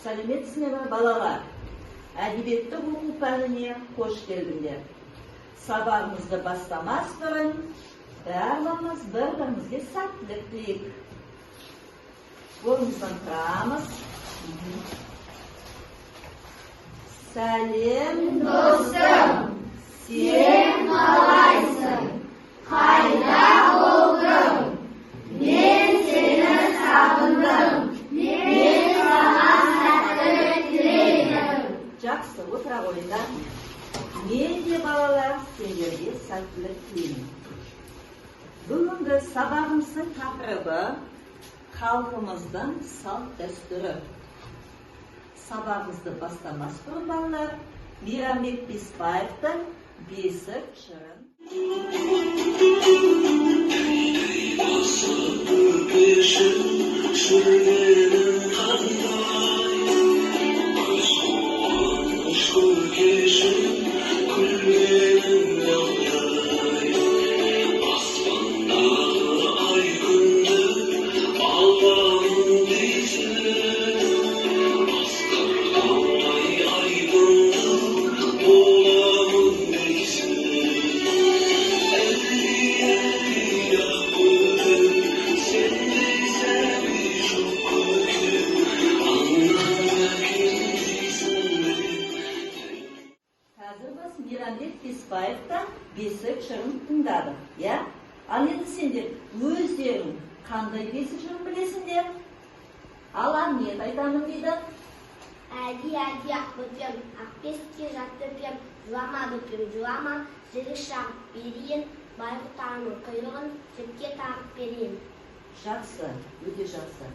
Сәлеметсіздер ме балалар? Әдебиеттің оқу пәніне қош келдіңдер. Сабағымызды бастамас бұрын барлығымыз бір-бірімізге сәттілік тілейік. Орнымыздан тұрамыз. Сәлем Достым, сен қалайсың? Қайда болдың? Мен сені сағындым. Мен саған сәттілік тілеймін. Жақсы, отыра қойыңдар. Мен де балалар сендерге сәттілік тілеймін. Бүгінгі сабағымыздың тақырыбы халқымыздың салт дәстүрі. Сабағымызды бастамас бұрын балалар, Мейрамбек Беспаевтың бесік жырын. Мейрамбек Беспаевтан бесік жырын тыңдадық, я? Ал енді сендер өздерің қандай бесік жырын білесіңдер? Алан не айтамын дейді? Әлди ақ бөпем, ақбеске жатты пем, жылама бөпем, жылама, жілі шағып берейін, байғұтарының құйрығын жіпке тағып берейін. Жақсы, өте жақсы.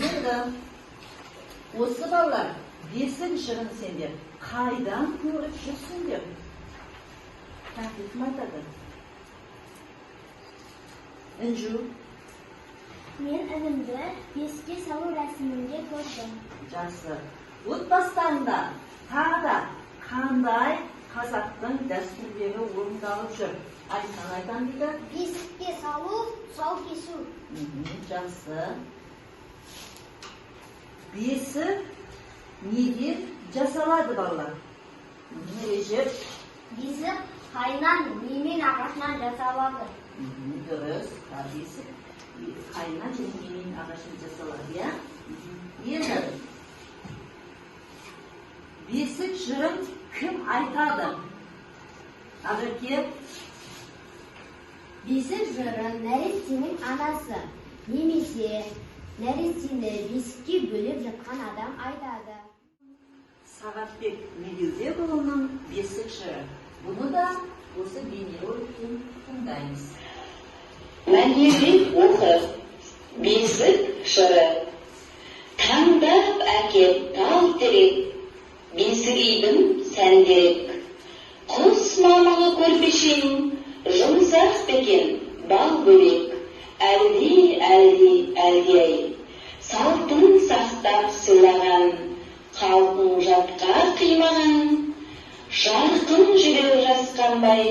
Енді осы балалар бесік жырын сендер қайдан көріп жүрсіңдер? Тәкетім айтады. Інжу. Мен інімді беске салу рәсімінде көрдім. Жақсы. Отбасыларында тағы да қандай қазақтың дәстүрлері орындалып жүр? Айтқан айтам дейді? Бесікке салу, сау кесу. Жақсы. Бесік неден жасалады балалар? Нережеп? Бесік қайнан немен ағашынан жасалады. Дұрыс. Бесік қайнан және немен ағашынан жасалады, я? Енді бесік жырын кім айтады? Ағырке? Бесік жырын нәрестенің анасы, немесе нәрестені бесікке бөліп жатқан адам айтады. Сағатбек Медеубекұлының бесік жыры. Бұны да осы бейнероликтен тыңдаймыз. Мәнерлеп оқы, бесік жыры. Таңдап әкеп тал терек, бесігейдің сәндерек. Құс мамығы көрпешең, жұмсақ бекен бал бөлек. Әлди-ай, салтын сақтап сыйлаған, халқың жатқа қимаған. Жарқын жүрек жасқанбай,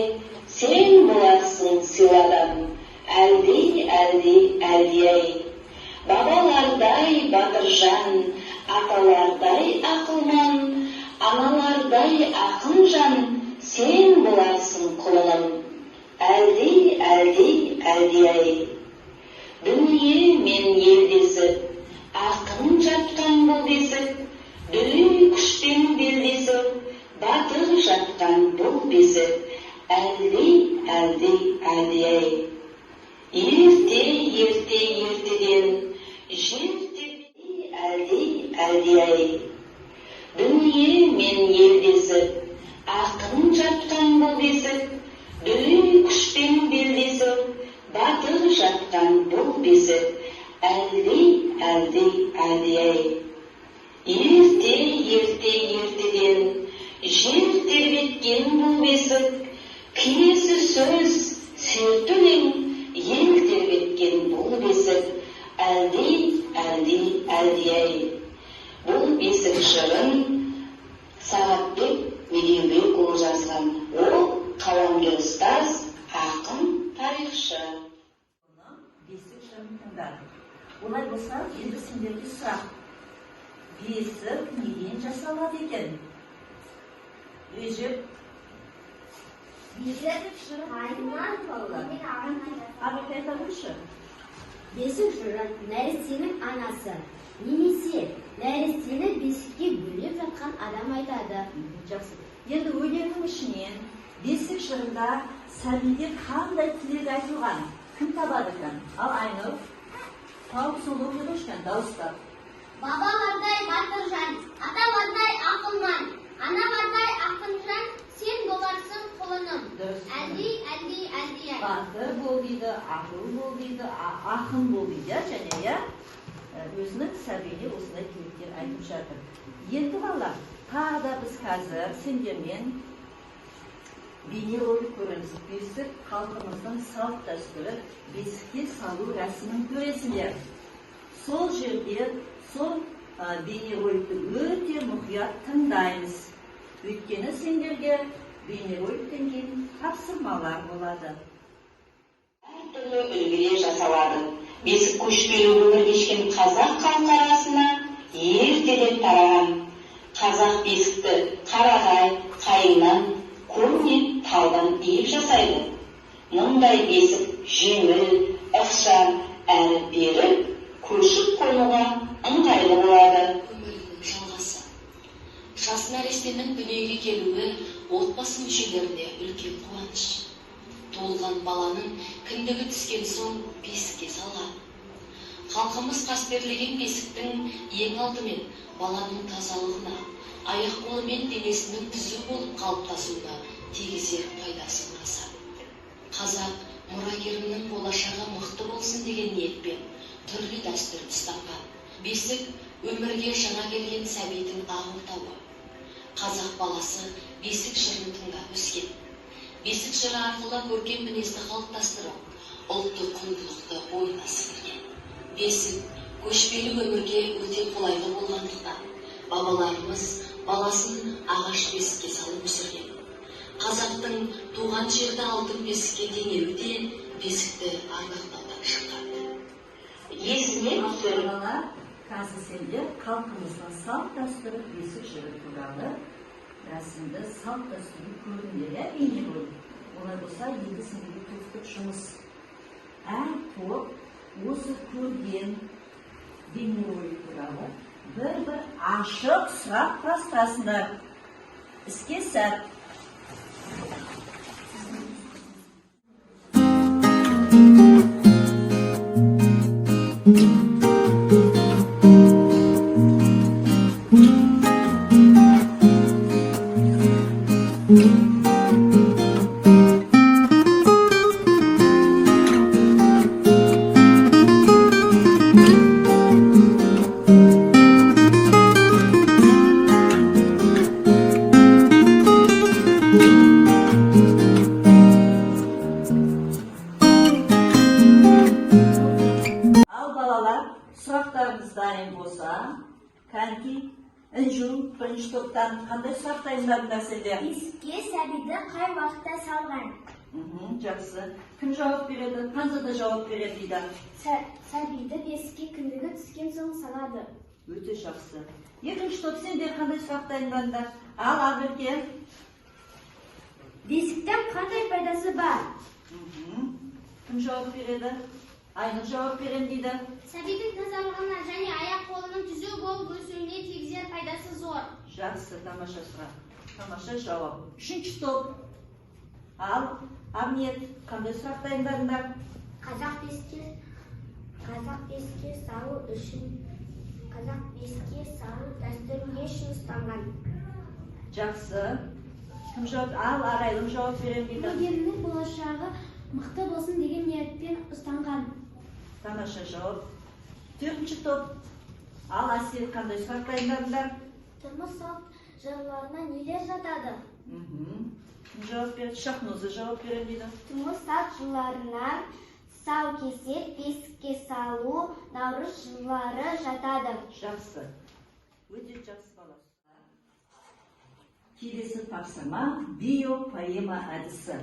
сен боласың сыйладан. Әлди-ай, бабалардай батыржан, аталардай ақылман, аналардай ақын жан, сен боласың құлыным. Әлди-ай, дүние мен елдесіп, ақын жатқан бұл бесік, дүлей күшпен белдесіп, батыр жатқан бұл бесік. Әлди-ай, ертеден жер тербеткен. Әлди-ай, дүние мен елдесіп, ақын жатқан бұл бесік, дүлей күшпен белдесіп, батыр жатқан бұл бесік. Әлди-ай, ертеден жер тербеткен бұл бесік, киесі сөз, серт өлең, ел тербеткен бұл бесік. Әлди-ай, бұл бесік жырын Сағатбек Медеубекұлы жазған. Ол қаламгер ұстаз, ақын, тарихшы. Бесік жырын тыңдадық. Олай болса, енді сендерге сұрақ. бесік неден жасалады екен? Өзі Hayvan Abi айтыңызшы. Бесік жыры нәрестенің анасы. Немесе нәрестені бесікке бөлеп жатқан адам айтады. Жақсы. Енді өлеңнің ішінен бесік жырында сәбиге қандай тілек айтылған? Кім табады екен? Ал Айнұр, тауып солып жүрушкен дауыстап. Baba varday batırcan, ata varday akılman, ana varday akılcan, sen bolarsın kulunum. Дұрыс. Әлди. Батыр бол дейді, ақыл бол дейді, ақын бол дейді, және өзінің сәбиіне осындай тілектер айтып жатыр. Енді балалар, тағы да біз қазір сендермен бейнеролик көреміз. Бесік халқымыздың салт дәстүрі бесікке салу рәсімін көресіңдер. Сол жерде сол бейнероликті өте мұқият тыңдаймыз. Өйткені сендерге бейнероликтен кейін тапсырмалар болады. Әртүрлі үлгіде жасалады. Бесік көшпелі өмір кешкен қазақ халқы арасына ертеден тараған. Қазақ бесікті қарағай, қайыңнан, көбіне талдан иіп жасайды. Мұндай бесік жеңіл, ықшам әрі бері көшіп қонуға ыңғайлы болады. Өмірінің жалғасы. Жас нәрестенің дүниеге келуі отбасы мүшелеріне үлкен қуаныш. Туылған баланың кіндігі түскен соң бесікке салған. Халқымыз қастерлеген бесіктің ең алдымен баланың тазалығына, аяқ-қолы мен денесінің түзу болып қалыптасуына тигізер пайдасы аса. Қазақ мұрагерінің болашағы мықты болсын деген ниетпен түрлі дәстүр ұстанған. Бесік өмірге жаңа келген сәбидің ағыл-тауы. Қазақ баласы бесік жырын тыңдап өскен. Бесік жыры арқылы көркем мінезді қалыптастырып, ұлттық құндылықты бойына сіңірген. Бесік көшпелі өмірге өте қолайлы болғандықтан, бабаларымыз баласын ағаш бесікке салып өсірген. Қазақтың туған жерді алтын бесікке теңеуі де бесікті ардақтаудан шыққан. Есіне түсіріп, Қазір сендер халқымыздың салт дәстүрі бесік жыры туралы рәсімді салт дәстүрі көріңдер, бейнеролик. Олай болса, енді сендерге топтық жұмыс. Әр топ осы көрген бейнеролик туралы бір ашық сұрақ тастасындар. Іске сәт. Сұрақтарыңыз дайын болса, кәнки, інжу, бірінші топтан қандай сұрақ дайындадыңдар сендер? Бесікке сәбиді қай уақытта салған? Жақсы. Кім жауап береді? Ханзада жауап береді дейді. Сәбиді бесікке кіндігі түскен соң салады. Өте жақсы. Екінші топ сендер қандай сұрақ дайындадыңдар? Ал Ақерке. Бесіктен қандай пайдасы бар? Кім жауап береді? Айнұр жауап берем дейді. Сәбидің тазалығына және аяқ-қолының түзу болып өсуіне тигізер пайдасы зор. Жақсы, тамаша сұрақ. Тамаша жауап. Үшінші топ. Ал Амниет, қандай сұрақ дайындадыңдар? Қазақ бесікке салу дәстүрі не үшін ұстанған? Жақсы. Кім жауап? Ал Арайлым жауап берем дейді. Мұрагерінің болашағы мықты болсын деген ниетпен ұстанған. Тамаша жауап. Төртінші топ. Ал Асел, қандай сұрақ дайындадыңдар? Тұрмыс салт жырларына нелер жатады? Жауап береді. Шахноза жауап берем дейді. Тұрмыс салт жырларына тұсаукесер, бесікке салу, наурыз жырлары жатады. Жақсы. Өте жақсы бала. Келесі тапсырма биопоэма әдісі.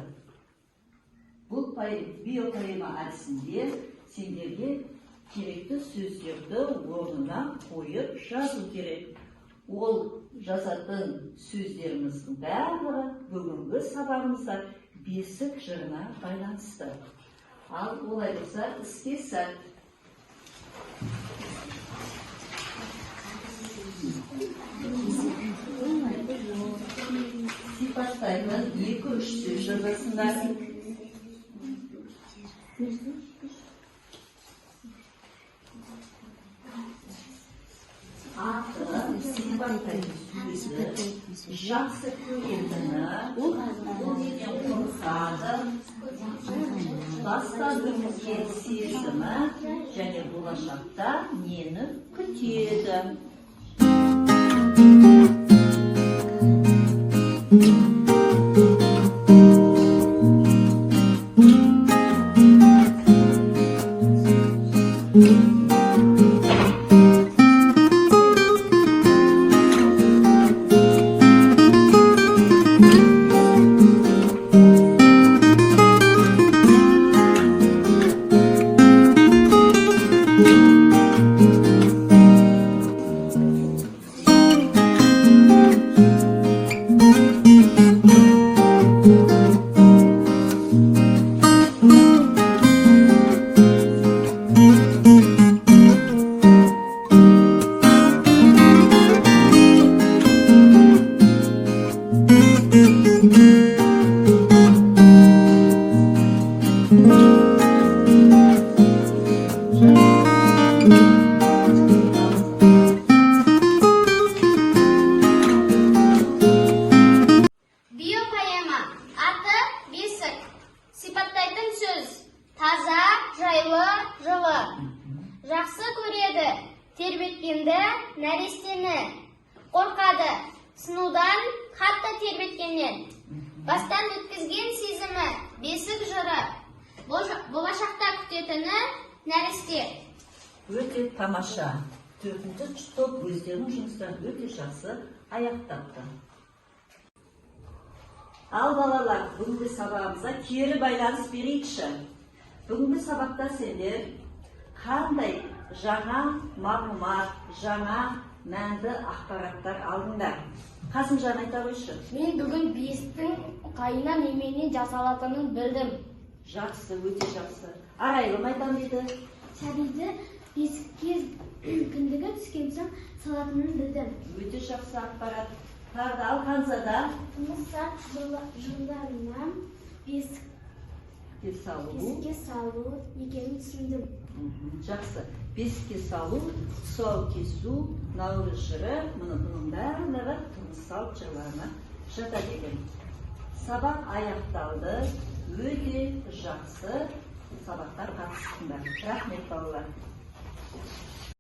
Бұл биопоэма әдісінде сендерге керекті сөздерді орнына қойып жазу керек. Ол жазатын сөздеріміздің барлығы бүгінгі сабағымызда бесік жырына байланысты. Ал олай болса іске сәт. Сипаттайтын 2-3 сөз жазасыңдар. Аты, сипаттайтын сөзі, жақсы көретіні, бұл неден қорқады, бастандырып келген сезімі және болашақта нені күтеді. Биопоэма. Аты бесік. Сипаттайтын сөз. Таза, жайлы, жылы. Жақсы көреді. Тербеткенді, нәрестені. Қорқады. Сынудан, қатты тербеткеннен. Бастан өткізген сезімі. Бесік жыры. Болашақта күтетіні нәресте. Өте тамаша. 4-ші топ өздерінің жұмыстарын өте жақсы аяқтапты. Ал балалар, бүгінгі сабағымызға кері байланыс берейікші. Бүгінгі сабақта сендер қандай жаңа мағлұмат, жаңа мәнді ақпараттар алдыңдар. Қасымжан айта қойшы. Мен бүгін бесіктің қайынан неменен жасалатынын білдім. Жақсы, өте жақсы. Арайлым айтам деді. Сәбиді бесікке кіндігі түскен соң салатынын білдім. Өте жақсы ақпарат. Тағы ал Ханзада Мысыр жылдарынан бесікке салу екенін түсіндім. Жақсы. Бесікке салу, тұсау кесу, наурыз жыры, мұның барлығы тынысал жырларына жатады екен. Сабақ аяқталды, өте жақсы сабақтар қатыстыңдар. Рахмет балалар.